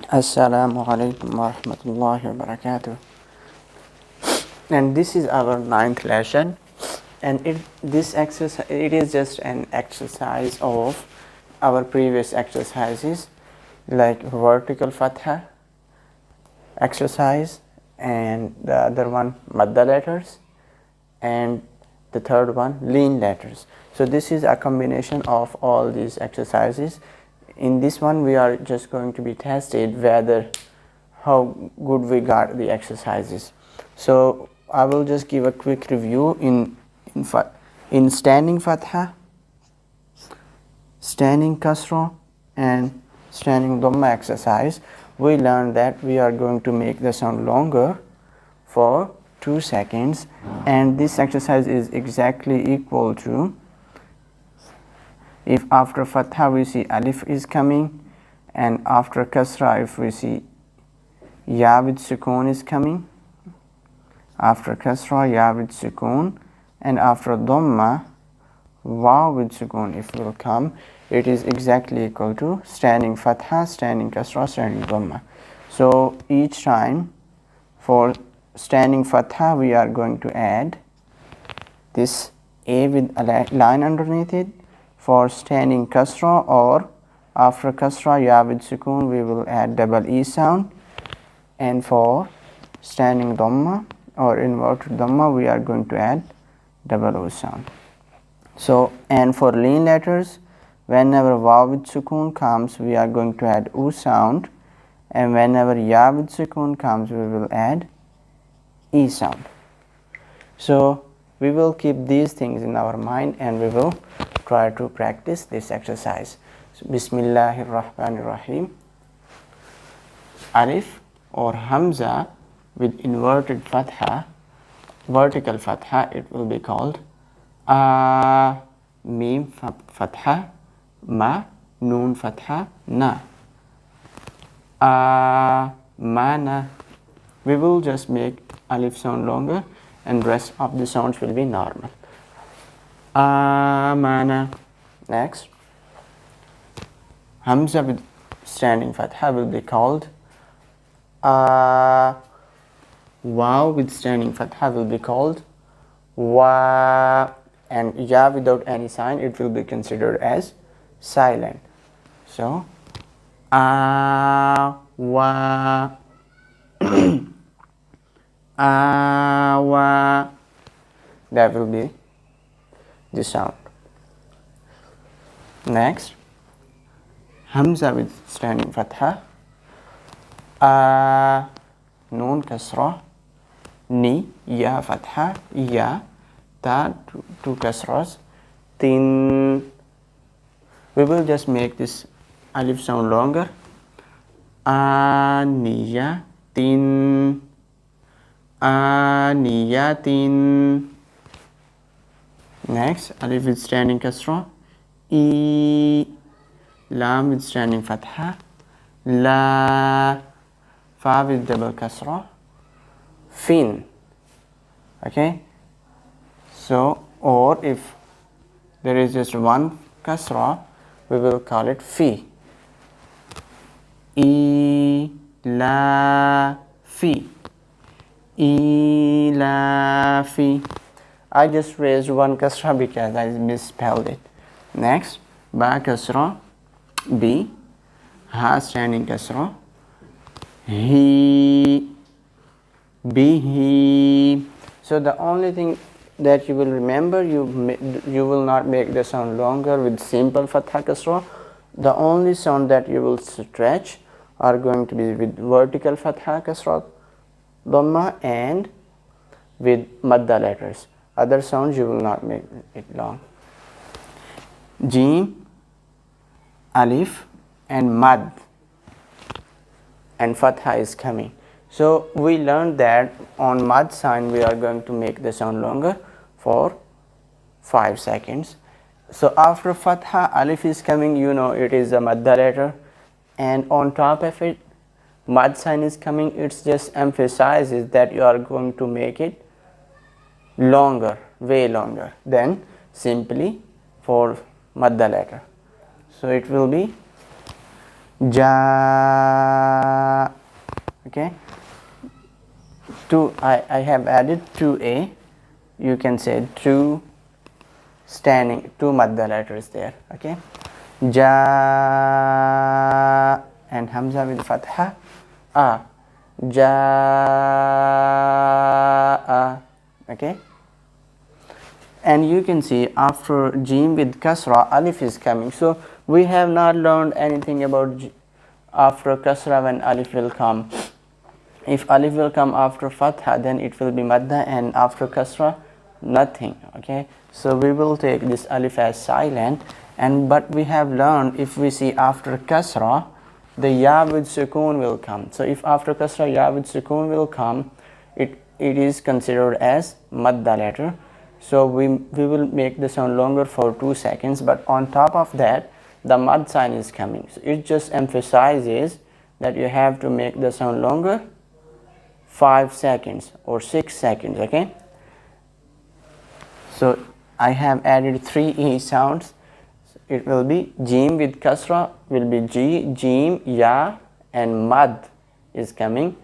السلام عليكم ورحمة الله وبركاته. And this is our 9th lesson, and this exercise, it is just an exercise of our previous exercises, like vertical fatha exercise, and the other one madda letters, and the third one lean letters. So this is a combination of all these exercises. In this one we are just going to be tested whether how good we got the exercises. So I will just give a quick review in standing fatha, standing kasra, and standing dhamma exercise. We learned that we are going to make the sound longer for 2 seconds, and this exercise is exactly equal to, if after fatha we see alif is coming, and after kasra if we see ya with sukoon is coming, after kasra ya with sukoon, and after dhamma waw with sukoon if will come, it is exactly equal to standing fatha, standing kasra, standing dhamma. So each time for standing fatha we are going to add this a with a line underneath it. For standing kasra or after kasra ya with sukoon we will add double e sound, and for standing dhamma or inverted dhamma we are going to add double o sound. So, and for lean letters, whenever waw with sukoon comes we are going to add u sound, and whenever ya with sukoon comes we will add e sound. So we will keep these things in our mind and we will try to practice this exercise. So, Bismillahir Rahmanir Rahim. Alif or hamza with inverted fatha, vertical fatha, it will be called a, mim fatha, ma, noon fatha, na. Mana. We will just make alif sound longer and rest of the sounds will be normal. Amana. Next, hamza with standing fatha will be called waw with standing fatha will be called wa, and ya without any sign it will be considered as silent. So wa awa, that will be the sound. Next, hamza with standing fatha, noon kasra, ni, ya fatha, ya, ta, two kasras, tin. We will just make this alif sound longer. Aniya, tin, aniyatin. Next, alif with standing kasra, e, lam with standing fatha, la, fa with double kasra, fin. Okay, so or if there is just one kasra we will call it fi. E, la, fi, e, la, fi. I just raised one kasra because I misspelled it. Next, ba kasra, b, ha standing kasra, he, bihi. So the only thing that you will remember, you will not make the sound longer with simple fatha kasra. The only sound that you will stretch are going to be with vertical fatha kasra dhamma and with madda letters. Other sounds you will not make it long. Jim, alif, and mad, and fatha is coming. So we learned that on mad sign we are going to make the sound longer for 5 seconds. So after fatha alif is coming, you know it is a madda letter, and on top of it mad sign is coming. It just emphasizes that you are going to make it longer, way longer than simply for madda letter. So it will be Ja. Okay. I have added 2a. You can say two madda letters there. Okay. Ja and hamza with fatha. A. Ja. Okay. And you can see after jim with kasra, alif is coming. So we have not learned anything about after kasra when alif will come. If alif will come after fatha, then it will be madda, and after kasra, nothing. Okay. So we will take this alif as silent. But we have learned if we see after kasra, the ya with sukoon will come. So if after kasra ya with sukoon will come, it is considered as madda letter. So we will make the sound longer for 2 seconds, but on top of that the mad sign is coming. So it just emphasizes that you have to make the sound longer 5 seconds or 6 seconds. Okay. So I have added 3 e sounds. It will be jim with kasra will be ji, jim, ya, and mad is coming.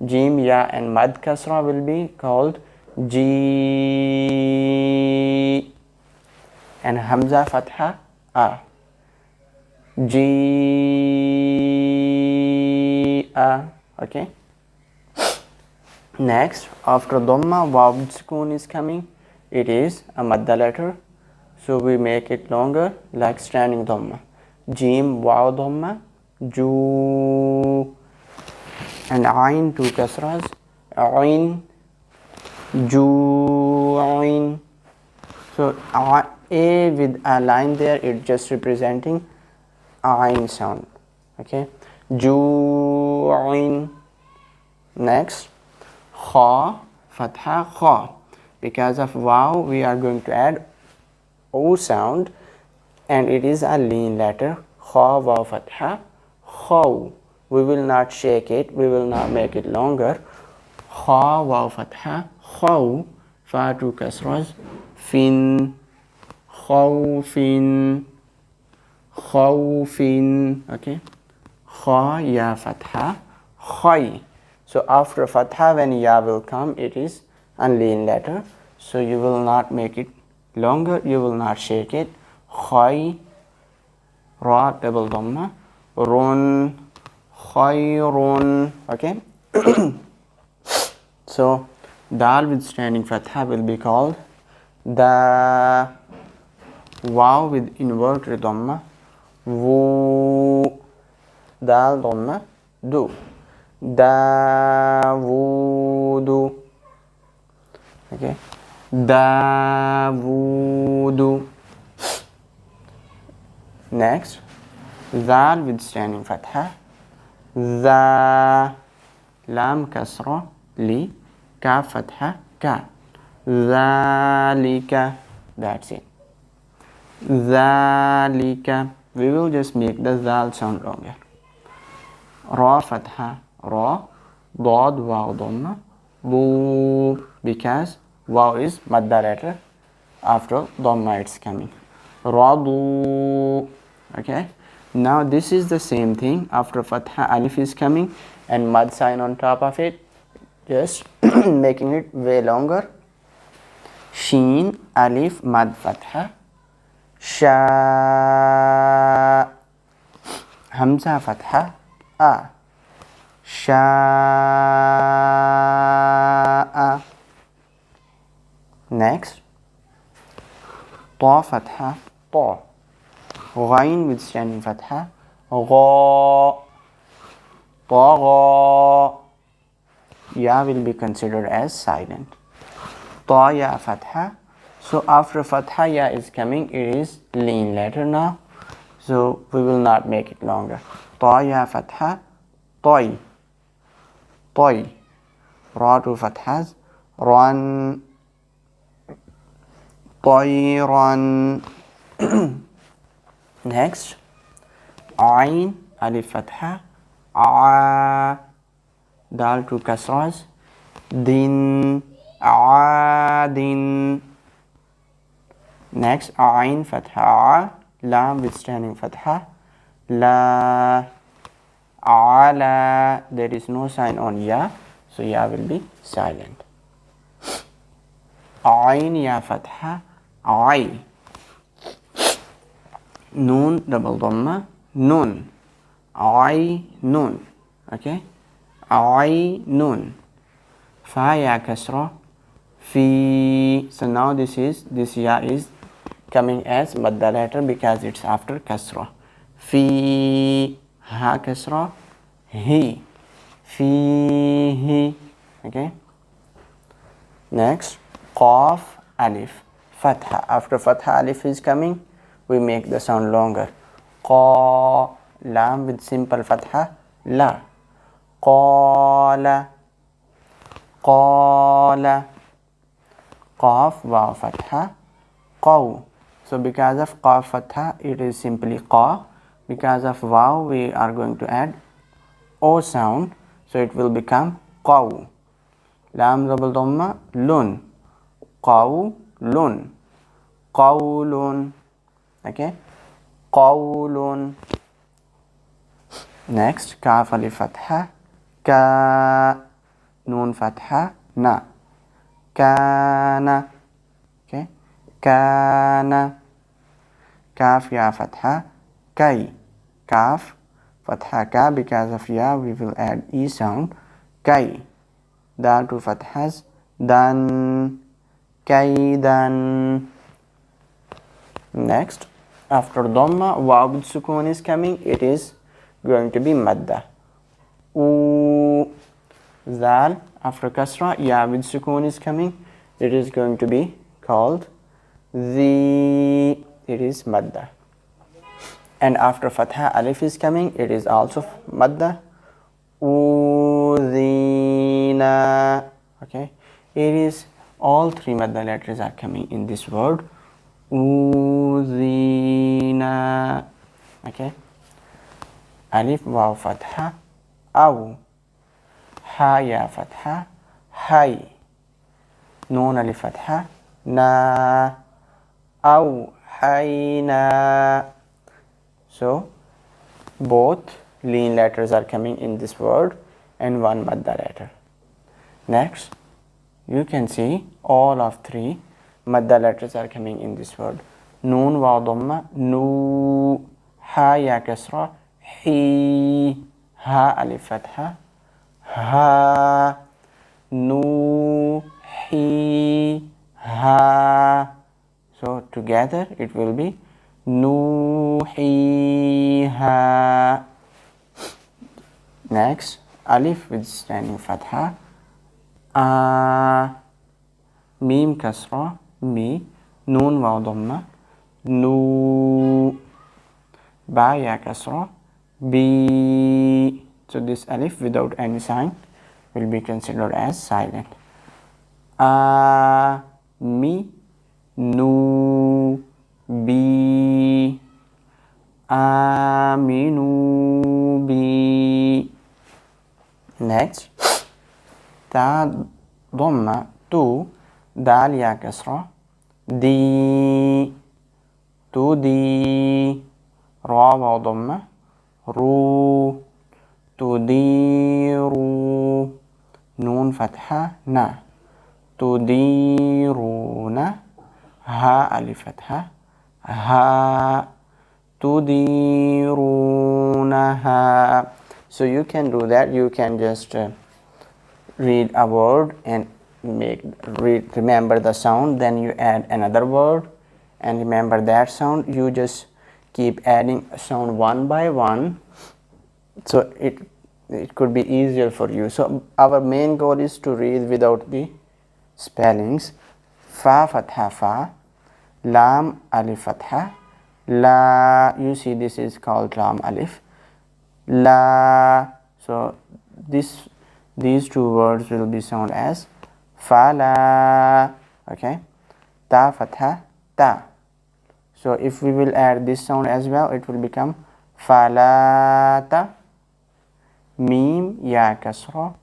Jim, ya, and mad kasra will be called ji, and hamza fatha a. Ji, a. Okay. Next, after dhamma, waw with sukoon is coming. It is a madda letter. So we make it longer like standing dhamma. Jim, waw dhamma, ju, and ain 2 kasras. Ain, ju, ain. So a with a line there, it just representing ain sound. Okay. Ju, ain. Next, kha, fatha, kha. Because of waw, we are going to add o sound, and it is a lean letter. Kha, waw, fatha, khaw. We will not shake it, we will not make it longer. Kha, waw, fatha, khaw. Fa 2 kasras. Fin, khawfin, khawfin. Okay. Kha, ya, fatha, khay. So after fatha, when ya will come, it is a lean letter. So you will not make it longer, you will not shake it. Khay, ra double dhamma, run, khayrun. Okay. So dal with standing fatha will be called da. Waw with inverted dhamma, wu. Dal dhamma, du. Dawudu. Okay. Dawudu. Next, zal with standing fatha, za. Lam kasra, li. Ka fatha, ka. Zalika. That's it. Zalika. We will just make the zal sound longer. Ra fatha, ra. Dad, waw dhamma, bu. Because waw is madda letter. After dhamma it's coming. Radu. Okay. Now this is the same thing. After fatha, alif is coming and mad sign on top of it, just making it way longer. Sheen, alif, mad, fatha. Sha. Hamza, fatha, a. Sha. Next, ta fatha, ta. Ghain with standing fatha, gha. Ta, gha. Ya will be considered as silent. Ta, ya, fatha. So after fatha, ya is coming, it is lean letter now. So we will not make it longer. Ta, ya, fatha, toy. Toy. Ra 2 fathas, run. Toyran. Next, ain, alif fatha, a. Dal 2 kasras, din, adin. Next, ain fatha, lam with standing fatha, la, ala. There is no sign on ya, so ya will be silent. Ain ya fatha, ay. Noon double dhamma, nun, ay nun. Okay, ay nun. Fa ya kasra, fi. So now this ya is coming as madda letter because it's after kasra. Fi, ha kasra, he, fihi. Okay. Next, qaf alif, fatha. After fatha alif is coming, we make the sound longer. Qa, lam with simple fatha, la. Qala, qala. Qaf, waw fatha, qaw. So because of qaf fatha, it is simply qa. Because of waw, we are going to add o sound, so it will become qaw. Lam double dhamma, lun, qawlun, qawlun. Okay, qawlun. Next, kaf alif fatha, ka, nun fatha, na, kana. Okay, kana. Kaf ya fatha, kai, kaf fatha ka. Because of ya, we will add e sound, kai. Dal to fathas, dan, kaidan. Next, after dhamma, waw with sukoon is coming. It is going to be madda. U, zal. After kasra, ya with sukoon is coming. It is going to be called zi. It is madda. And after fatha alif is coming, it is also madda. Udhina. Okay, it is all three madda letters are coming in this word. Udhina. Okay, alif waw fatha, aw. Ha ya fatha, hay. Noon alif fatha, na, aw hayna. So both lean letters are coming in this word and one madda letter. Next, you can see all of three madda letters are coming in this word. Noon waw dhamma, nu. Ha ya kasra, hi. Ha alif fatha, ha. Nu, hi, ha. So together it will be nuhiha. Next, alif with standing fatha, a. Mim kasra, mi. Noon waw dhamma, nu. Ba ya kasra, bi. So this alif without any sign will be considered as silent. A, mi, nu, bi. Aminu bi. Next, ta dhamma, tu. Dal ya kasra, di. Tu di. Ra waw dhamma, ru. Tu di ru. Noon fatha, na. Tu di ru na. Ha alif fatha, ha. Tudirunaha. So you can do that. You can just read a word and remember the sound, then you add another word and remember that sound. You just keep adding sound one by one, so it could be easier for you. So our main goal is to read without the spellings. Fa fatha fa, lam alif fatha, la. You see this is called lam alif, la. So these two words will be sound as fala. Okay, ta fatha, ta. So if we will add this sound as well, it will become falata. Mim ya kasra,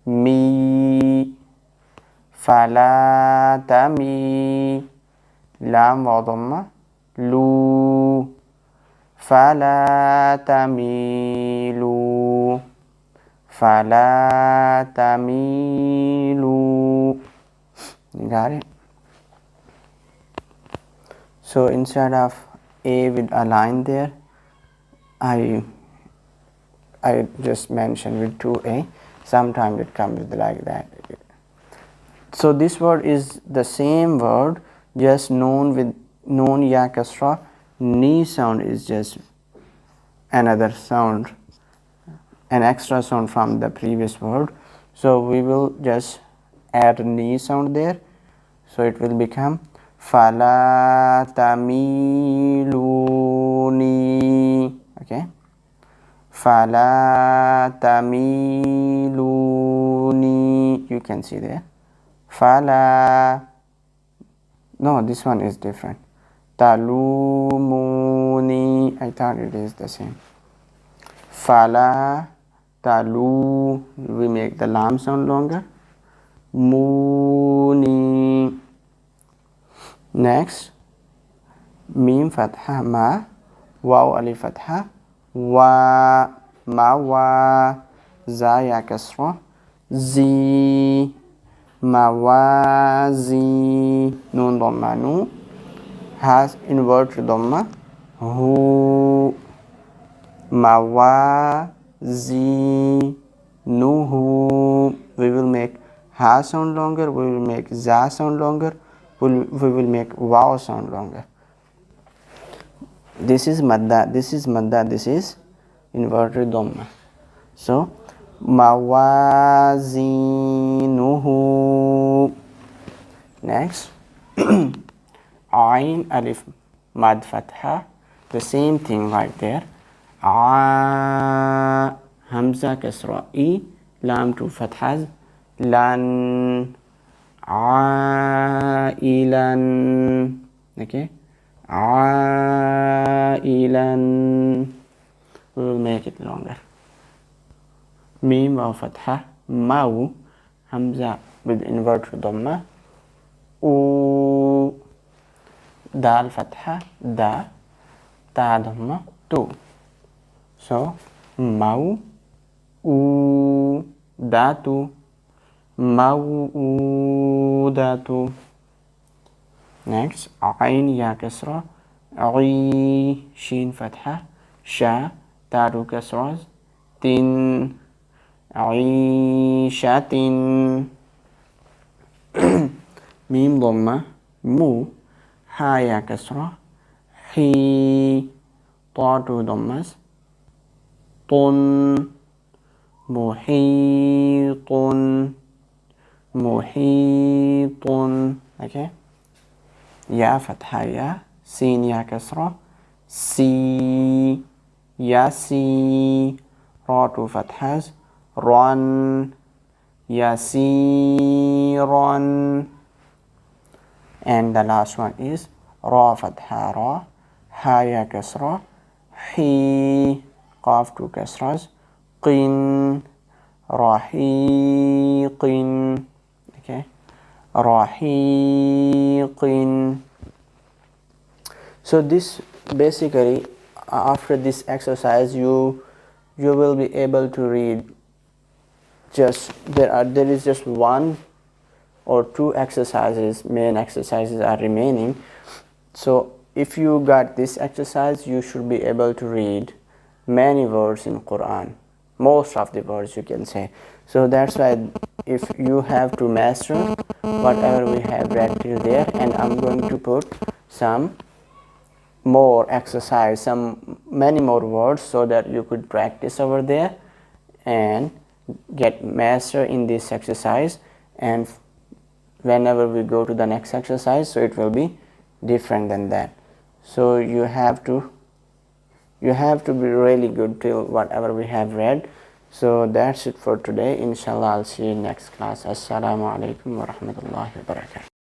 mi. falatami. Lam wa dhamma, lu. فلا تميلوا فلا تميلوا. You got it? So instead of a with a line there, I just mentioned with 2a. Sometimes it comes like that. So this word is the same word, just noon with noon ya kasra. Ni sound is just another sound, an extra sound from the previous word. So we will just add ni sound there. So it will become fala tamiluni. Okay. Fala tamiluni. You can see there. Fala. No, this one is different. Talumuni. I thought it is the same. Fala talu. We make the lam sound longer. Muni. Next, mim fatha ma, waw alif fatha wa, ma wa, za ya kasra, zi, ma wa zi, nun dhamma nu, has inverted dhamma, hu, ma wa zi, nuhu. We will make ha sound longer, we will make za sound longer, we will make wow sound longer. This is madda, this is madda, this is inverted dhamma. So mawazinuhu. Next, ain alif mad fatha, the same thing right there. A hamza kasra e, lam to fathas, lan, ailan. Okay, ailan. We will make it longer. Mim wa fatha, mau, hamza with inverted dhamma, u, dal fatha, da, ta dhamma, tu. So mau, u, datu, mawudatu. Next, ain ya kasra, ai, shin fatha, sha, taru kasras, tin, aishatin. Mim dhamma, mu, ha ya kasra, hi, tatu dhammas, tun, muhitun, muhitun. Okay, ya fatha ya, sin ya kasra, si, yasi, ra to fathas, ran, yasiran. And the last one is ra fatha ra, ha ya kasra, hi, qaf to kasras, qin, rahiqin. Okay, rahiqin. So this basically, after this exercise, you will be able to read. Just there is just one or two exercises, main exercises are remaining. So if you got this exercise, you should be able to read many words in Quran, most of the words you can say. So that's why if you have to master whatever we have read till there, and I'm going to put some more exercise, many more words, so that you could practice over there and get master in this exercise. And whenever we go to the next exercise, so it will be different than that. So you have to be really good till whatever we have read. So that's it for today. Inshallah, I'll see you next class. Assalamu alaikum wa rahmatullahi wa barakatuh.